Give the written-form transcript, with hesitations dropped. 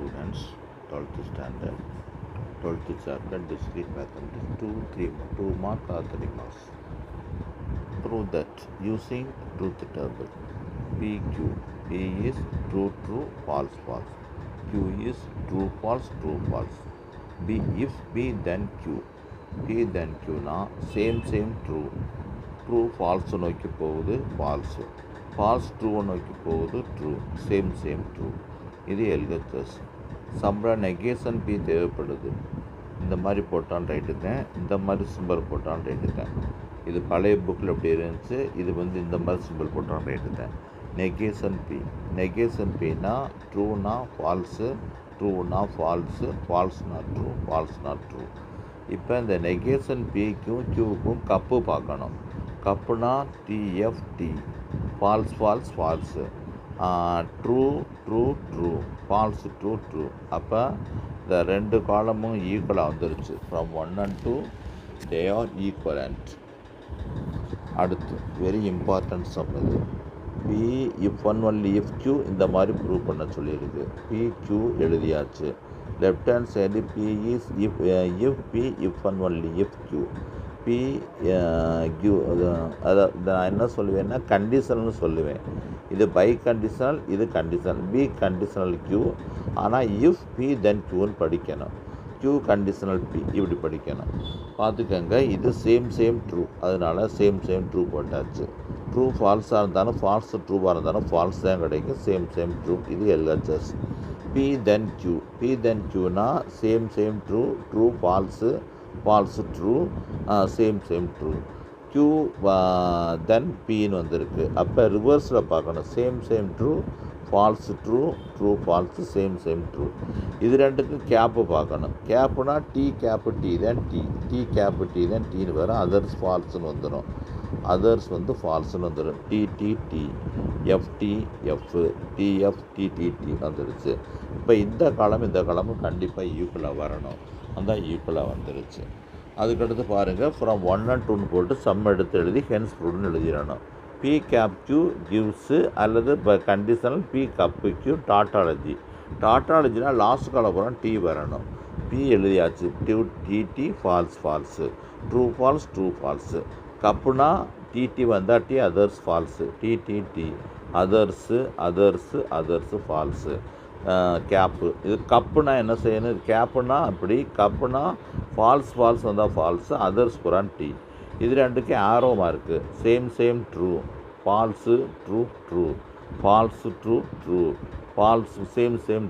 students, 12th standard, 12th chapter, discrete mathematics, 2 mark or 3 marks. Prove that using truth table. PQ. P is true, true, false, false. Q is true, false, true, false. B, if B then Q. P then Q na same, true. True, false நோக்கி போகுது false. False, true நோக்கி போகுது true. Same, true. இது LHS. சம்பள negation B தேவைப்படுது. இந்த மாதிரி போட்டான் ரைட்டுக்கேன், இந்த மாதிரி சிம்பிள் போட்டான் ரைட்டுக்கேன். இது பழைய புக்கில் எப்படி இருந்துச்சு, இது இந்த மாதிரி சிம்பிள் போட்டான் ரைட்டுக்கேன். Negation p. நெகேஷன் பின்னா ட்ரூனா ஃபால்ஸு, ட்ரூனா ஃபால்ஸு, ஃபால்ஸ்னா ட்ரூ, ஃபால்ஸ்னா ட்ரூ. இப்போ இந்த நெகேஷன் பிக்கும் கியூக்கும் கப்பு பார்க்கணும். கப்புனா TFT. False, false, false. True, true, true, false, true, true. அப்போ இந்த ரெண்டு காலமும் ஈக்குவலாக வந்துருச்சு. From 1 and 2 they are equivalent. அடுத்து வெரி இம்பார்ட்டன்ட் சம் இது. P if one only if q இந்த மாதிரி ப்ரூவ் பண்ண சொல்லியிருக்கு. பி கியூ எழுதியாச்சு. Left hand side p is if p if one only if q. P q அதை நான் என்ன சொல்லுவேன்னா கண்டிஷனல்னு சொல்லுவேன். இது பை கண்டிஷனல், இது கண்டிஷனல். P conditional q. ஆனால் இஃப் பி தென் கியூன்னு படிக்கணும். கியூ கண்டிஷனல் பி இப்படி படிக்கணும். பார்த்துக்கங்க, இது சேம் ட்ரூ. அதனால சேம் ட்ரூ போட்டாச்சு. ட்ரூ ஃபால்ஸாக இருந்தாலும் ஃபால்ஸ் ட்ரூவாக இருந்தாலும் ஃபால்ஸ் தான் கிடைக்கும். Same true. இது LHS. P then q. P then கியூனா same true, true false, false true, same true. Q then பின்னு வந்திருக்கு. அப்போ ரிவர்ஸில் பார்க்கணும். Same true, false true, true false, same true. இது ரெண்டுக்கும் கேப்பு பார்க்கணும். கேப்புனா டி கேப்பு டி தான் டி, டி கேப்பு டி தான் டீன்னு வரும். அதர்ஸ் ஃபால்ஸுன்னு வந்துடும். அதர்ஸ் ஃபால்ஸுன்னு வந்துடும். T FT F, TF T வந்துடுச்சு. இப்போ இந்த காலமும் கண்டிப்பாக ஈக்குவலாக வரணும். அந்த ஈக்குவலாக வந்துடுச்சு. அதுக்கடுத்து பாருங்கள், ஃப்ரம் 1 and 2 போட்டு சம் எடுத்து எழுதி ஹென்ஸ் ப்ரூவ்னு எழுதிடணும். பி கேப் கியூ கிவ்ஸு அல்லது conditional p cup q tautology. டாட்டாலஜினா லாஸ்ட் கால போகிறோம் டி வரணும். பி எழுதியாச்சு. TT false, true false, true false. கப்புனா டிடி வந்தால் T, others false, T others false. Cap. இது கப்புனா என்ன செய்யணும், இது கேப்புனா அப்படி, கப்புனா ஃபால்ஸ் வந்தால் ஃபால்ஸு, அதர்ஸ் புறான் டி. இது ரெண்டுக்கும் arrow mark. Same true, false true, false true, false same